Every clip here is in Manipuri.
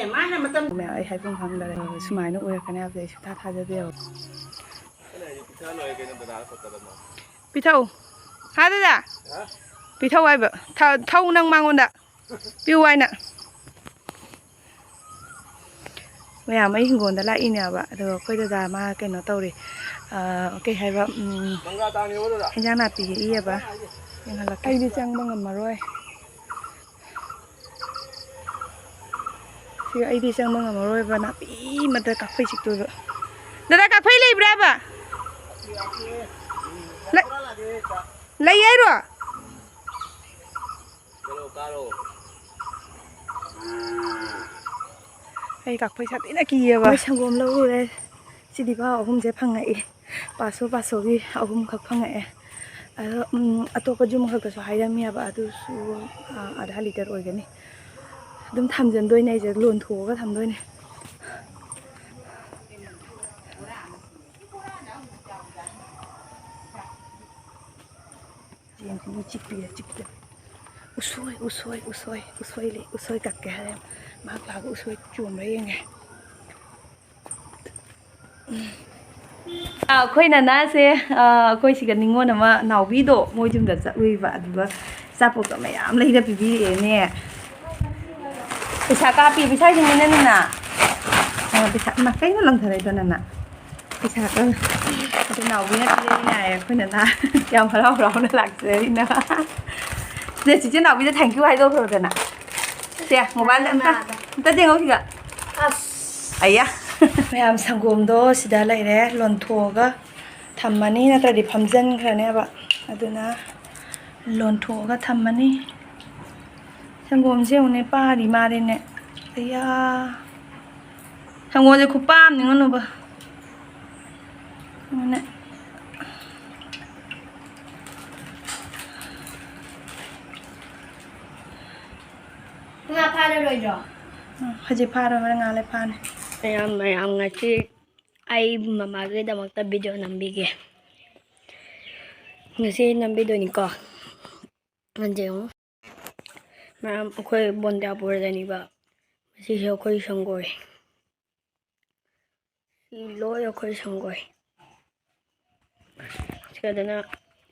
I have been hung that Sumina Oirakani have the Thajarude. Pito, how did that? Pito, I've told on Mangunda. You why not? We are making on the light in the quite a mark and not okay, have a Yamna Kapningi. I did young Maroy. I did young Maroy, but not be Mother Cafe to the Cafe Brava. Layero. I got quite in a key of a sangum low. Sidiba, whom they pang Paso Pasovi, of whom Kapanga. A topajum has hired me about those who are a little organic. Don't come and doing a loan to what I'm doing. Usoi kakek, mak usoi cuma yang. Koi nana se koi sih kan ningo nama naubido mau jum dah cakui ba dua sapu tu mayam lagi dah pipi ni. Bisa kapi bisa sih ni nana. Bisa makai ni lang thalai tu nana. Bisa kan tu naubido pilih ni ay koi nana yang halau ni lag sih na. Jadi cincin naubido thank you hai tu tu nana. Siapa mobile dah? Tadi ngau sih gak? Ayah. Mayam sangum do sida laire lontoga thammani na tadi phamjan khrane ba aduna lontoga thammani sangum je une pari mare ne aya sangum je khupam ningono ba ne nga phara roi jo haji phara nga le phane Mayam ngaji ai mamage damakta video nambige ngasi nambido ni ko anjeng mayam khoi bonda purdani ba si jo khoi sangoi si loyo khoi sangoi sikadana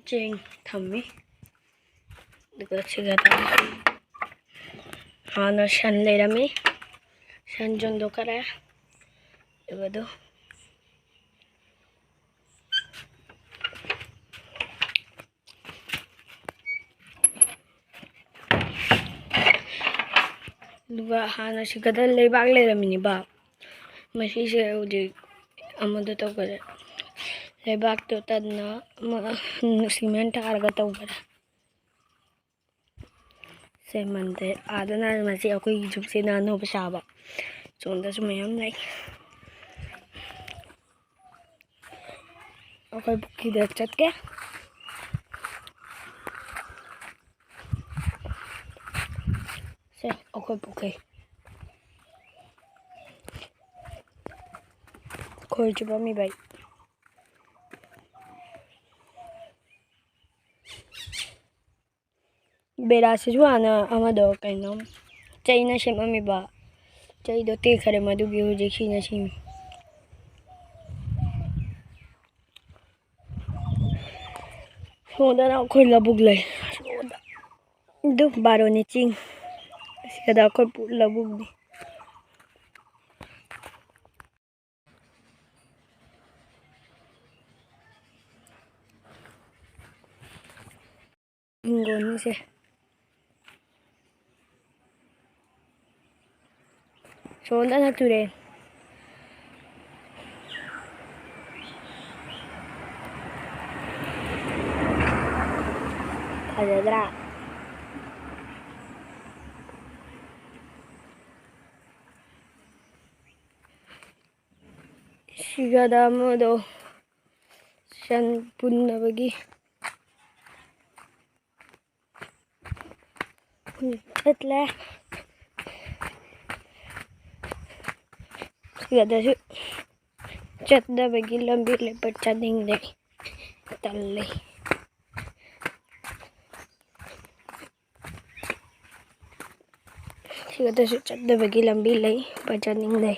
cheng thammi duga sigada hana shan leirami shan jondo kara Begitu. Dua hana si kadal lebak le ramini ba. Masih saya udah amado tahu kada. Lebak tu tadna cement harga tahu kada. Semante ada na masih aku hidup sih nano bersama. Contoh semuanya like. Okay, buki dah cat ke? Se, okay buki. Koi coba mi baik. Berasa juga na amado kain nom. China sih mami ba. Chai do te kare madu biu jeki na sih. Soda na koi labug lay. Soda. Duh baro ni cing. Sikada koi pu labug ni. Ingoni se. Soda na ture. Ada sigada mo do shan punna bagi chatla sigada su chatda bagi lambi lepat chading de talle Sigatasu't chadabagi lambi lay pajaning lay.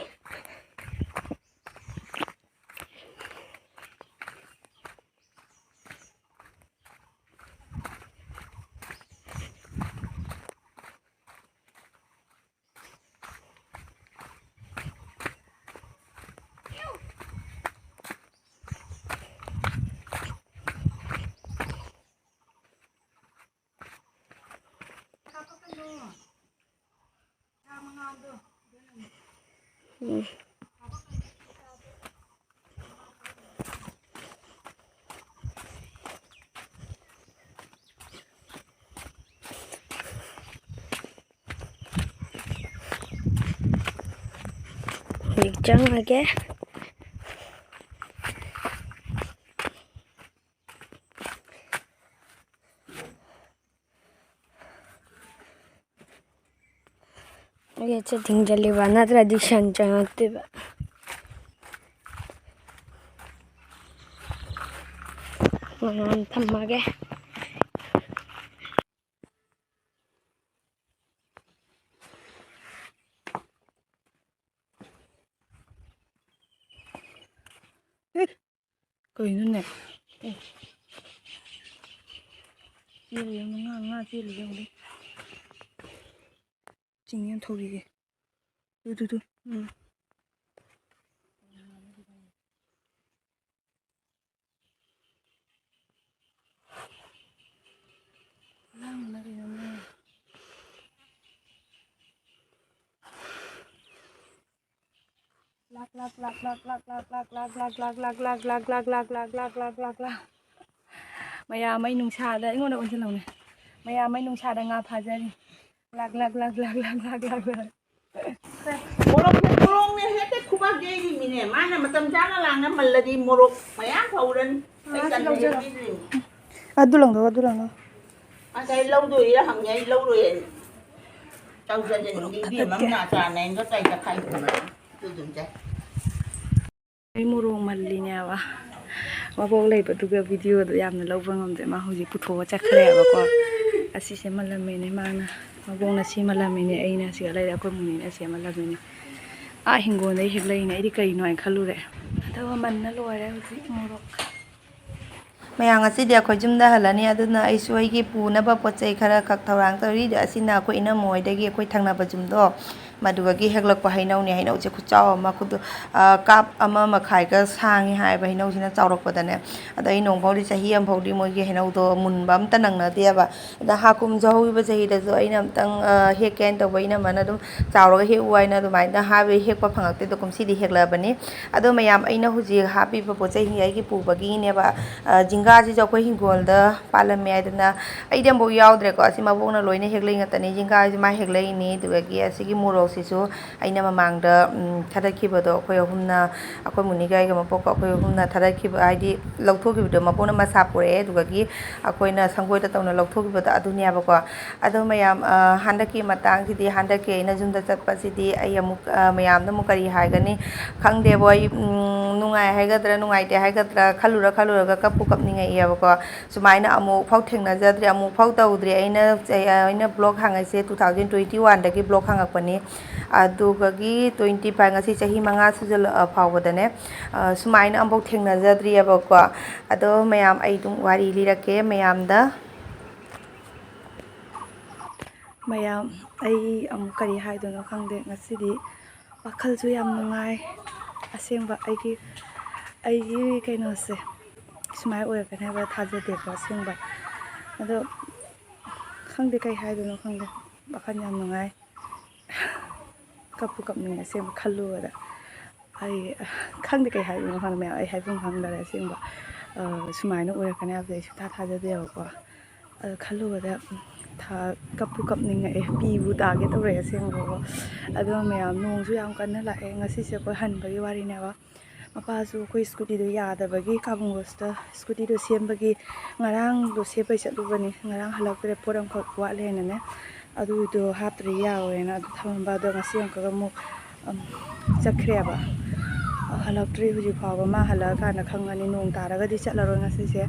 Jangan lagi. ये चीटिंग जल्दी बना ट्रेडिशन चाहते बा थम्मा के कोई नहीं चील nga chील đi chính em thôi đi tu lang na rin naman lag maya may nung sada ingon na unsa lang ni maya may nung sada nga phajari lag Morok na tulong ni hete kuba gay mine mana matam jana lang na maladi morok maya kaudan ay kan ni adu lang do ay lâu rồi đó hằng ngày lâu rồi tao gia đình đi đi mắm nà trà này nó tay ta khai của mình tôi dùng chạy ay murong malli nya wa mabok lay batuga video do yamna lawba ngamde ma hoji putho chakre ba ko asi se malame ne mana mabok na si malame ne aina si lay ko muni na si malame ne a hingo nei heglai ne iri kai noi khalure adawa man na loire hoji murok mayang asi dia khoi jumda halani aduna ai suai gi puna ba pochai khara khak thawrang tori da asina ko ina moi dagi khoi thangna ba jumdo madugagi heglak pa hainau ni hainau che khuchao ma khud kap ama ma khai ka sangi hai ba hainau sina chawrok pa dane adai nong bodi chahi am bodi moi gi hainau do mun bam ta nang na dia ba da hakum jawi ba chahi da zo aina tang he ken to baina mana dum chawro he uai na do mai da ha be hek pa phangak te do kum si di hekla bani ado mayam aina huji ha pi pa po chahi ai gi pu bagi ne ba jinga ji jo ko hingol da palam me aidana aidam bo yaudre ko asima bo na loine heglai ngatani jinga ji ma heglai ni dugagi asigi muro sisu aina mamangda thadakibado khoi humna akhoi munigai ga mapok akhoi humna thadakib aidi lauthokibdo mapona masapure dugagi akhoina sangoi da tawna lauthokibdo adunia ba ko ado mayam handaki matang sidi handaki aina junda chatpa sidi ayamuk mayam da mukari haigani khangde boy nungai haigadra nungai te haigadra khalura ga kapu kapningai ya ba ko sumaina amu phau thengna jadre amu phau tawdre aina blog hangai se 2021 dagi blog hangakpani adugagi 25 ngasi chahi manga sujal phawdane sumaina ambok thengna jadri aba ko ado mayam ai dung wari lirake mayam da mayam ai kari haidono khangde ngasidi wakhal ju yam nungai asengba aigi kaino se sumai oirakani ba thajade ko asengba ado khangde kai haidono khangde wakhal yam nungai kapu kapning asengba khallu ada ai khangde kai haidono khang me ai haibung khangdare asengba sumaina oirakani abde sutha thajade ko khallu ada tha kapu kapning e pi bu ta ge tore asengba ado me nong ju yam kanna la e ngasi se ko han bagi wari ne ba mapa su ko scooty do yada bagi kabung gosta scooty do sem bagi ngarang do se pai chatlu bani ngarang halak re poram khak wa le na ne adu do hatri yawe na adu thamba do ngasi ang ka mu chakhre ba ꯍꯜꯂꯛꯇ꯭ꯔꯤ ꯍꯧꯖꯤꯛ ꯐꯥꯎꯕ ꯃꯥ ꯍꯜꯂꯛꯑꯀꯥꯟꯗ ꯈꯪꯉꯅꯤ ꯅꯣꯡ ꯇꯥꯔꯒꯗꯤ ꯆꯠꯂꯔꯣꯏ ꯉꯁꯤꯁꯦ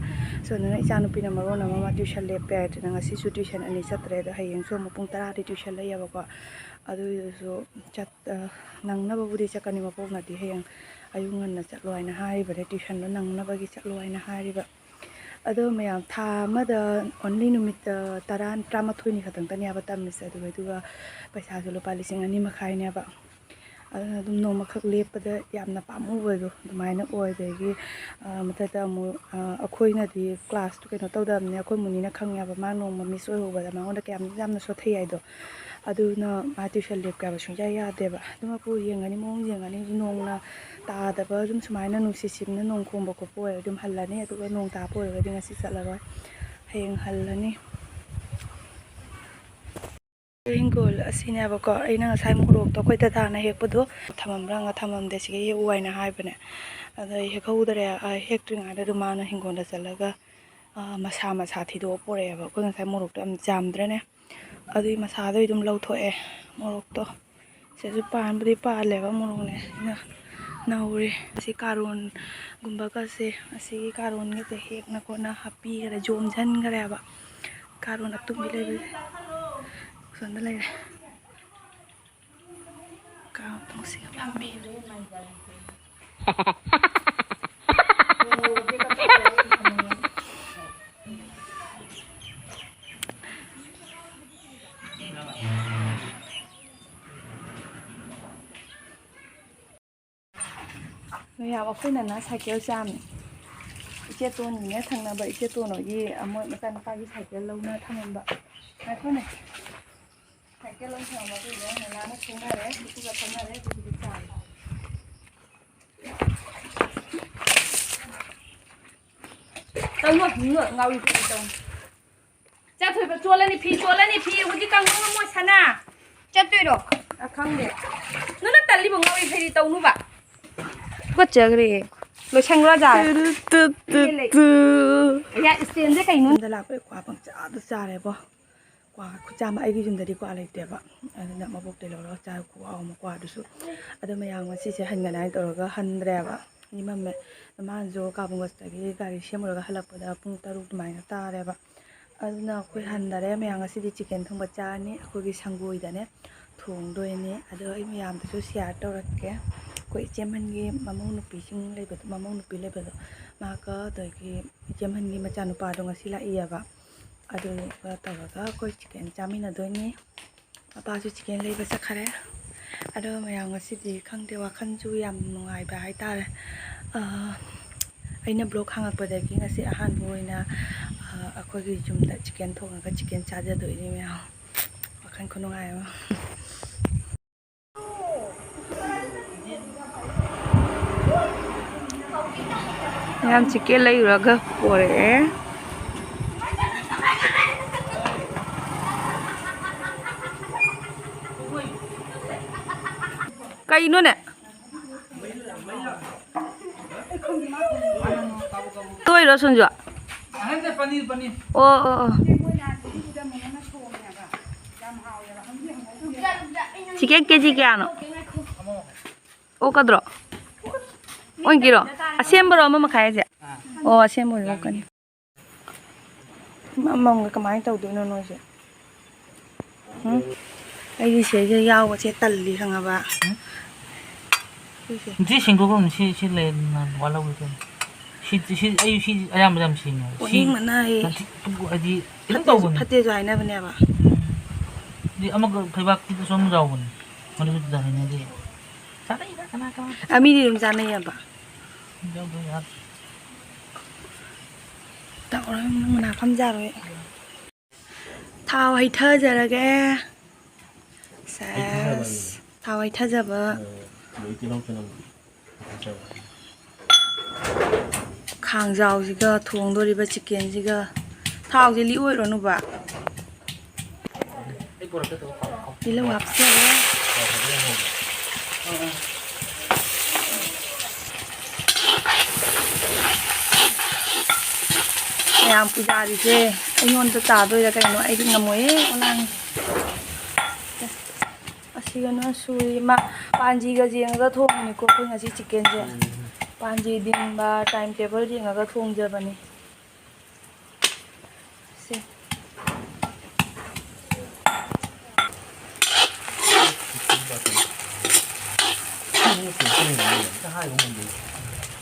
ꯁꯣꯝꯗꯅ ꯏꯆꯥꯅꯨꯄꯤꯅ ꯃꯔꯣꯟ ꯑꯃ ꯃꯥ ꯇ꯭ꯌꯨꯁꯟ ꯂꯦꯞꯄꯦ ꯍꯥꯏꯗꯅ ꯉꯁꯤꯁꯨ ꯇ꯭ꯌꯨꯁꯟ 2 ꯆꯠꯇ꯭ꯔꯦ ꯑꯗꯣ ꯍꯌꯦꯡꯁꯨ ꯑꯃꯨꯛ ꯄꯨꯡ 10ꯗꯤ ꯇ꯭ꯌꯨꯁꯟ ꯂꯩꯌꯦꯕꯀꯣ ꯑꯗꯨꯗꯨꯁꯨ ꯅꯪꯅꯕꯕꯨꯗꯤ ꯆꯠꯀꯅꯤ ꯃꯄꯣꯛꯅꯗꯤ ꯍꯌꯦꯡ ꯑꯌꯨꯛ ꯉꯟꯅ ꯆꯠꯂꯣ ꯍꯥꯏꯅ ꯍꯥꯏꯔꯤꯕꯅꯦ ꯇ꯭ꯌꯨꯁꯟꯗꯣ ꯅꯪꯅꯕꯒꯤ ꯆꯠꯂꯣ ꯍꯥꯏꯅ ꯍꯥꯏꯔꯤꯕ ꯑꯗꯣ ꯃꯌꯥꯝ ꯊꯥ ꯑꯃꯗ ꯑꯣꯟꯂꯤ ꯅꯨꯃꯤꯠ 13-12ꯅꯤ ꯈꯛꯇꯪꯇꯅꯦꯕ ꯇꯝꯃꯤꯁꯦ ꯑꯗꯨꯒ ꯄꯩꯁꯥꯁꯨ ꯂꯨꯄꯥ 2,500ꯅꯦꯕ ꯑꯗꯨꯅ ꯑꯗꯨꯝ ꯅꯣꯡꯃꯈꯛ ꯂꯦꯞꯄꯗ ꯌꯥꯝꯅ ꯄꯥꯝꯃꯨꯕꯗꯣ ꯑꯗꯨꯃꯥꯏꯅ ꯑꯣꯏꯗꯒꯤ ꯃꯊꯛꯇ ꯑꯃꯨꯛ ꯑꯩꯈꯣꯏꯅꯗꯤ ꯀ꯭ꯂꯥꯁꯇꯨ ꯀꯩꯅꯣ ꯇꯧꯗꯕꯅꯤꯅ ꯑꯩꯈꯣꯏ ꯃꯨꯅꯤꯅ ꯈꯪꯉꯦꯕ ꯃꯥ ꯅꯣꯡꯃ ꯃꯤꯁ ꯑꯣꯏꯍꯧꯕꯗ ꯃꯉꯣꯟꯗ ꯀꯌꯥꯝ ꯌꯥꯝꯅ ꯁꯣꯊꯩ ꯍꯥꯏꯗꯣ ꯑꯗꯨꯅ ꯃꯥ ꯇ꯭ꯌꯨꯁꯟ ꯂꯦꯞꯀꯦꯕ ꯁꯨꯡꯌꯥ ꯌꯥꯗꯦꯕ ꯑꯗꯨꯃꯛꯄꯨ ꯌꯦꯡꯒꯅꯤ ꯃꯑꯣꯡ ꯌꯦꯡꯒꯅꯤ ꯅꯣꯡꯅ ꯇꯥꯗꯕ ꯑꯗꯨꯝ ꯁꯨꯃꯥꯏꯅ ꯅꯨꯡꯁꯤꯠ ꯁꯤꯠꯅ ꯅꯣꯡ ꯈꯣꯡꯕ ꯈꯣꯠꯄ ꯑꯣꯏꯔꯗꯤ ꯑꯗꯨꯝ ꯍꯜꯂꯅꯤ ꯑꯗꯨꯒ ꯅꯣꯡ ꯇꯥꯕ ꯑꯣꯏꯔꯒꯗꯤ ꯉꯁꯤ ꯆꯠꯂꯔꯣꯏ ꯍꯌꯦꯡ ꯍꯜꯂꯅꯤ ꯍꯤꯡꯒꯣꯜ ꯑꯁꯤꯅꯦꯕꯀꯣ ꯑꯩꯅ ꯉꯁꯥꯏ ꯃꯣꯔꯣꯛꯇꯣ ꯑꯩꯈꯣꯏ ꯗꯗꯥꯅ ꯍꯦꯛꯄꯗꯣ ꯊꯝꯃꯝꯕ꯭ꯔꯥ ꯊꯝꯃꯝꯗꯦ ꯁꯤꯒ ꯍꯦꯛꯎ ꯍꯥꯏꯅ ꯍꯥꯏꯕꯅꯦ ꯑꯗ ꯍꯦꯛꯍꯧꯗ꯭ꯔꯦ ꯍꯦꯛꯇ꯭ꯔꯤꯉꯩꯗ ꯑꯗꯨꯝ ꯃꯥꯅ ꯍꯤꯡꯒꯣꯜꯗ ꯆꯠꯂꯒ ꯃꯁꯥ ꯊꯤꯗꯣꯛꯑ ꯄꯨꯔꯛꯑꯦꯕ ꯑꯩꯈꯣꯏ ꯉꯁꯥꯏ ꯃꯣꯔꯣꯛꯇꯣ ꯌꯥꯝ ꯖꯥꯝꯗ꯭ꯔꯅꯦ ꯑꯗꯨꯒꯤ ꯃꯁꯥꯗꯣ ꯑꯗꯨꯝ ꯂꯧꯊꯣꯛꯑꯦ ꯃꯣꯔꯣꯛꯇꯣ ꯁꯤꯁꯨ ꯄꯥꯟꯕꯨꯗꯤ ꯄꯥꯜꯂꯦꯕ ꯃꯣꯔꯣꯛꯅꯦ ꯁꯤꯅ ꯅꯧꯔꯤ ꯑꯁꯤ ꯀꯥꯔꯣꯟꯒꯨꯝꯕꯒꯁꯦ ꯑꯁꯤꯒꯤ ꯀꯥꯔꯣꯟꯒꯁꯦ ꯍꯦꯛꯅ ꯈꯣꯠꯅ ꯍꯥꯞꯄꯤꯈꯔꯦ ꯌꯣꯝꯁꯤꯟꯈ꯭ꯔꯦꯕ ꯀꯥꯔꯣꯟ ꯑꯇꯨꯝꯕꯤ ꯂꯩꯕꯁꯦ ꯁꯣꯝꯗ ꯂꯩꯔꯦ ꯀꯥꯡꯁꯤꯒ ꯐꯝꯕꯤ ꯃꯌꯥꯝ ꯑꯩꯈꯣꯏꯅ ꯁꯥꯏꯀꯜ ꯆꯥꯝꯃꯤ ꯏꯆꯦꯇꯣꯟꯒꯤꯅꯦ ꯊꯪꯅꯕ ꯏꯆꯦꯇꯣꯟ ꯍꯣꯏꯒꯤ ꯃꯣꯏ ꯃꯆꯥꯅꯨꯄꯥꯒꯤ ꯁꯥꯏꯀꯜ ꯂꯧꯅ ꯊꯝꯃꯝꯕ ꯉꯥꯏꯈꯣꯅꯦ ꯁꯥꯏꯀꯜ ꯂꯧꯅ ꯊꯝꯃꯝꯕ ꯑꯗꯨꯒ ꯅꯅꯥꯅ ꯊꯦꯡꯅꯔꯦ ꯑꯗꯨꯒ ꯊꯝꯅꯔꯦ ꯑꯗꯨꯒꯤ ꯆꯥꯝꯃꯤ ꯉꯥꯎꯔꯤ ꯇꯧ ꯆꯠꯊꯣꯏꯕ ꯆꯣꯠꯂꯅꯤ ꯐꯤ ꯍꯧꯖꯤꯛ ꯀꯪꯕ ꯉꯝꯃꯣꯏ ꯁꯅꯥ ꯆꯠꯇꯣꯏꯔꯣ ꯈꯪꯗꯦ ꯅꯪꯅ ꯇꯜꯂꯤꯕ ꯉꯥꯎꯔꯤ ꯐꯩꯔꯤ ꯇꯧꯅꯨꯕ ꯒꯠꯆꯈ꯭ꯔꯦ ꯂꯣꯏꯁꯟꯈ꯭ꯔꯣ ꯖꯥꯔ ꯏꯁꯇꯦꯟꯁꯦ ꯀꯩꯅꯣ ꯌꯨꯝꯗ ꯂꯥꯛꯄꯩ ꯀ꯭ꯋꯥ ꯄꯪꯆꯥꯗ ꯆꯥꯔꯦꯕꯣ ꯀ꯭ꯋꯥ ꯈꯨꯆꯥꯝꯃ ꯑꯩꯒꯤ ꯌꯨꯝꯗꯗꯤ ꯀ꯭ꯋꯥ ꯂꯩꯇꯦꯕ ꯑꯗꯨꯅ ꯃꯕꯣꯛꯇꯩ ꯂꯧꯔꯒ ꯆꯥꯔ ꯈꯨꯍꯥꯎ ꯑꯃ ꯀ꯭ꯋꯥꯗꯨꯁꯨ ꯑꯗꯣ ꯃꯌꯥꯝ ꯉꯁꯤꯁꯦ ꯍꯟꯒꯅꯥꯏ ꯇꯧꯔꯒ ꯍꯟꯗ꯭ꯔꯦꯕ ꯃꯝꯃꯦ ꯃꯥꯅꯁꯨ ꯀꯥꯕꯨꯡꯒꯁꯇꯒꯤ ꯒꯥꯔꯤ ꯁꯦꯝꯃꯨꯔꯒ ꯍꯜꯂꯛꯄꯗ ꯄꯨꯡ 6 ꯑꯗꯨꯃꯥꯏꯅ ꯇꯥꯔꯦꯕ ꯑꯗꯨꯅ ꯑꯩꯈꯣꯏ ꯍꯟꯗꯔꯦ ꯃꯌꯥꯝ ꯉꯁꯤꯗꯤ ꯆꯤꯛꯀꯟ ꯊꯣꯡꯕ ꯆꯥꯔꯅꯤ ꯑꯩꯈꯣꯏꯒꯤ ꯁꯪꯒꯣꯏꯗꯅꯦ ꯊꯣꯡꯗꯣꯏꯅꯤ ꯑꯗꯣ ꯑꯩ ꯃꯌꯥꯝꯗꯁꯨ ꯁꯤꯌꯥꯔ ꯇꯧꯔꯛꯀꯦ ꯑꯩꯈꯣꯏ ꯏꯆꯦꯃꯟꯒꯤ ꯃꯃꯧ ꯅꯨꯄꯤ ꯂꯩꯕꯗꯣ ꯃꯥꯒ ꯑꯗꯒꯤ ꯏꯆꯦꯃꯟꯒꯤ ꯃꯆꯥꯅꯨꯄꯥꯗꯣ ꯉꯁꯤ ꯂꯥꯛꯏꯑꯕ ꯑꯗꯨꯒ ꯇꯧꯔꯒ ꯑꯩꯈꯣꯏ ꯆꯤꯛꯀꯟ ꯆꯥꯃꯤꯟꯅꯗꯣꯏꯅꯤ ꯃꯄꯥꯁꯨ ꯆꯤꯛꯀꯟ ꯂꯩꯕ ꯆꯠꯈꯔꯦ ꯑꯗꯣ ꯃꯌꯥꯝ ꯉꯁꯤꯗꯤ ꯈꯪꯗꯦ ꯋꯥꯈꯜꯁꯨ ꯌꯥꯝ ꯅꯨꯡꯉꯥꯏꯕ ꯍꯥꯏꯇꯥꯔꯦ ꯑꯩꯅ ꯕ꯭ꯂꯣꯛ ꯍꯥꯡꯉꯛꯄꯗꯒꯤ ꯉꯁꯤ ꯑꯍꯥꯟꯕ ꯑꯣꯏꯅ ꯑꯩꯈꯣꯏꯒꯤ ꯌꯨꯝꯗ ꯆꯤꯛꯀꯟ ꯊꯣꯡꯉꯒ ꯆꯤꯛꯀꯟ ꯆꯥꯖꯗꯣꯏꯅꯤ ꯃꯌꯥꯝ ꯋꯥꯈꯜ ꯈꯨꯅꯨꯡꯉꯥꯏ ꯑꯃ ꯃꯌꯥꯝ ꯆꯤꯛꯀꯟ ꯂꯩꯔꯨꯔꯒ ꯄꯣꯔꯛꯑꯦ ꯀꯩꯅꯣꯅꯦ ꯇꯣꯏꯔꯣ ꯁꯨꯟꯖꯨ ꯑꯣ ꯆꯤꯛꯀꯟ ꯀꯦꯖꯤ ꯀꯌꯥꯅꯣ ꯑꯣꯛꯀꯗ꯭ꯔꯣ ꯑꯣꯏꯒꯤꯔꯣ ꯑꯁꯦꯝꯕꯔꯣ 1 ꯃꯈꯥꯏ ꯍꯥꯏꯁꯦ ꯑꯣ ꯑꯁꯦꯝꯕ ꯑꯣꯏꯔꯣꯀꯅꯤ ꯑꯃꯃꯝꯒ ꯀꯃꯥꯏꯅ ꯇꯧꯗꯣꯏꯅꯣ ꯅꯣꯏꯁꯦ ꯑꯩꯗꯤ ꯁꯤꯗꯩꯗ ꯌꯥꯎꯕꯁꯦ ꯇꯜꯂꯤ ꯈꯪꯉꯕ ꯁꯤ ꯁꯦꯡꯗꯣꯛꯐꯝ ꯁꯤ ꯂꯩ ꯋꯥꯠꯍꯧꯕꯗꯣ ꯁꯤ ꯑꯩ ꯁꯤ ꯑꯌꯥꯝꯕ ꯌꯥꯝ ꯁꯦꯡꯉꯦ ꯑꯣꯅꯤꯡꯕꯅ ꯍꯥꯏꯗꯤ ꯀꯩꯅꯣ ꯇꯧꯕꯅꯤ ꯐꯠꯇꯦꯁꯨ ꯍꯥꯏꯅꯕꯅꯦꯕ ꯑꯃꯒ ꯐꯩꯕꯥꯛꯀꯤꯗꯁꯨ ꯑꯃ ꯌꯥꯎꯕꯅꯤ ꯃꯗꯨꯁꯨ ꯍꯩꯅꯗꯦ ꯆꯥꯅꯩꯗ ꯀꯅꯥ ꯃꯤꯗꯤ ꯑꯗꯨꯝ ꯆꯥꯅꯩꯌꯦꯕ ꯇꯧꯔ ꯃꯅꯥ ꯐꯝꯖꯔꯣꯏ ꯊꯥꯎ ꯍꯩꯊꯖꯔꯒꯦ ꯁꯦꯁ ꯊꯥꯎ ꯍꯩꯊꯖꯕ ꯈꯥꯡꯖꯥꯎꯁꯤꯒ ꯊꯣꯡꯗꯣꯔꯤꯕ ꯆꯤꯛꯀꯟꯁꯤꯒ ꯊꯥꯎꯁꯦ ꯂꯤꯛꯑꯣꯏꯔꯣꯅꯨꯕ ꯇꯤꯜꯍꯧ ꯍꯥꯞꯆꯔꯦ ꯃꯌꯥꯝ ꯄꯨꯖꯥꯔꯤꯁꯦ ꯑꯩꯉꯣꯟꯗ ꯇꯥꯗꯣꯏꯔꯥ ꯀꯩꯅꯣ ꯑꯩꯗꯤ ꯉꯝꯃꯣꯏꯌꯦ ꯑꯣꯂꯥꯡ ꯑꯁꯤ ꯅꯨꯡꯁꯤꯒꯅ ꯁꯨꯏ ꯃꯥ ꯄꯥꯟꯖꯤꯒ ꯌꯦꯡꯉꯒ ꯊꯣꯡꯉꯅꯤꯀꯣ ꯑꯩꯈꯣꯏ ꯉꯁꯤ ꯆꯤꯛꯀꯟꯁꯦ ꯄꯥꯟꯖꯤ ꯗꯤꯡꯕ ꯇꯥꯏꯝ ꯇꯦꯕꯜ ꯌꯦꯡꯉꯒ ꯊꯣꯡꯖꯕꯅꯤ ꯁꯤ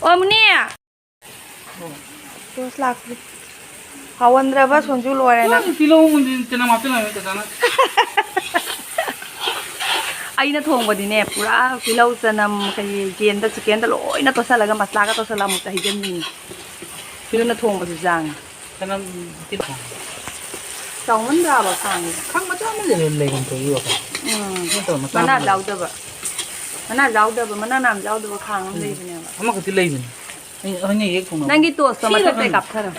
ꯑꯣ ꯃꯨꯅꯤ ꯗꯣꯁ ꯂꯥꯛꯇ꯭ꯔꯤ ꯍꯥꯎꯍꯟꯗ꯭ꯔꯕ ꯁꯣꯟꯁꯨ ꯂꯣꯏꯔꯦꯅ ꯑꯩꯅ ꯊꯣꯡꯕꯗꯤꯅꯦ ꯄꯨꯔꯥ ꯇꯤꯜꯍꯧ ꯆꯅꯝ ꯀꯩ ꯌꯦꯟꯗ ꯆꯤꯛꯀꯦꯟꯗ ꯂꯣꯏꯅ ꯇꯣꯠꯁꯜꯂꯒ ꯃꯁꯂꯥꯒ ꯇꯣꯠꯁꯜꯂꯒ ꯑꯃꯨꯛꯇ ꯍꯩꯖꯤꯟꯕꯤꯅꯤ ꯑꯗꯨꯅ ꯊꯣꯡꯕꯁꯨ ꯖꯥꯡꯉꯤ ꯆꯥꯎꯃꯟꯗ꯭ꯔꯕ ꯈꯥꯡꯉꯤ ꯃꯅꯥ ꯌꯥꯎꯗꯕ ꯃꯅꯥ ꯅꯥꯝ ꯌꯥꯎꯗꯕ ꯈꯥꯡ ꯑꯃ ꯂꯩꯕꯅꯦꯕ ꯑꯃꯈꯛꯇꯤ ꯂꯩꯕꯅꯤ ꯑꯩꯅ ꯍꯦꯛ ꯊꯣꯡꯅꯕ ꯅꯪꯒꯤ ꯇꯣꯁꯇꯣ ꯃꯊꯛꯇꯩ ꯀꯥꯞꯊꯔꯣ